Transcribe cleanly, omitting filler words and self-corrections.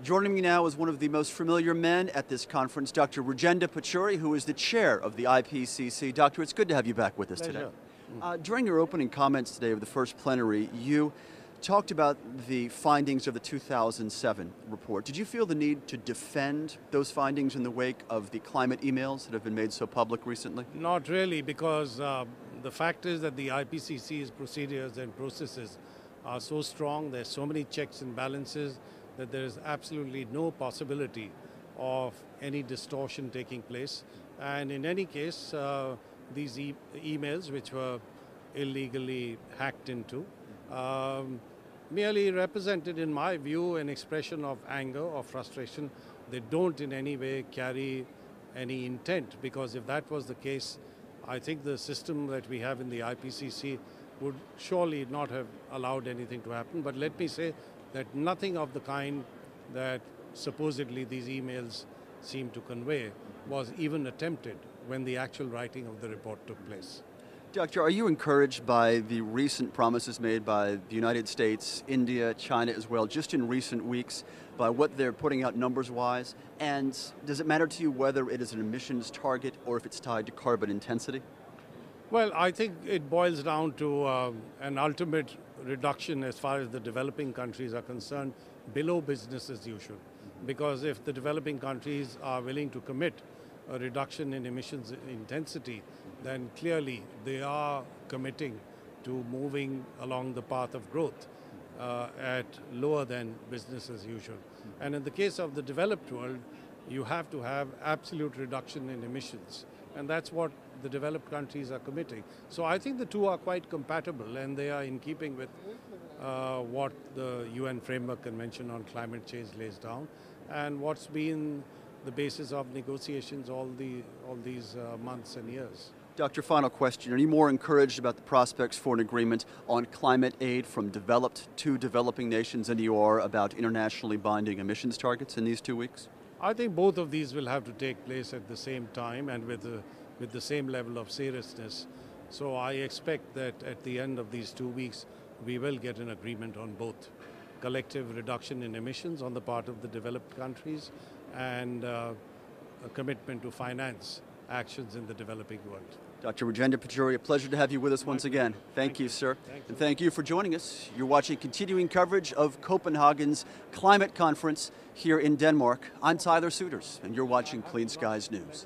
Joining me now is one of the most familiar men at this conference, Dr. Rajendra Pachauri, who is the chair of the IPCC. Doctor, it's good to have you back with us today. During your opening comments today of the first plenary, you talked about the findings of the 2007 report. Did you feel the need to defend those findings in the wake of the climate emails that have been made so public recently? Not really, because the fact is that the IPCC's procedures and processes are so strong, there's so many checks and balances, that there is absolutely no possibility of any distortion taking place. And in any case, these emails, which were illegally hacked into, merely represented, in my view, an expression of anger or frustration. They don't in any way carry any intent, because if that was the case, I think the system that we have in the IPCC would surely not have allowed anything to happen. But let me say that nothing of the kind that supposedly these emails seem to convey was even attempted when the actual writing of the report took place. Doctor, are you encouraged by the recent promises made by the United States, India, China as well, just in recent weeks, by what they're putting out numbers-wise? And does it matter to you whether it is an emissions target or if it's tied to carbon intensity? Well, I think it boils down to an ultimate reduction as far as the developing countries are concerned, below business as usual. Because if the developing countries are willing to commit a reduction in emissions intensity, then clearly they are committing to moving along the path of growth at lower than business as usual. And in the case of the developed world, you have to have absolute reduction in emissions. And that's what the developed countries are committing. So I think the two are quite compatible, and they are in keeping with what the UN Framework Convention on Climate Change lays down, and what's been the basis of negotiations all these months and years. Doctor, final question. Are you more encouraged about the prospects for an agreement on climate aid from developed to developing nations than you are about internationally binding emissions targets in these 2 weeks? I think both of these will have to take place at the same time and with the same level of seriousness. So I expect that at the end of these 2 weeks, we will get an agreement on both collective reduction in emissions on the part of the developed countries and a commitment to finance actions in the developing world. Dr. Rajendra Pachauri, a pleasure to have you with us once again. Thank you, sir. And thank you for joining us. You're watching continuing coverage of Copenhagen's climate conference here in Denmark. I'm Tyler Souters, and you're watching Clean Skies News.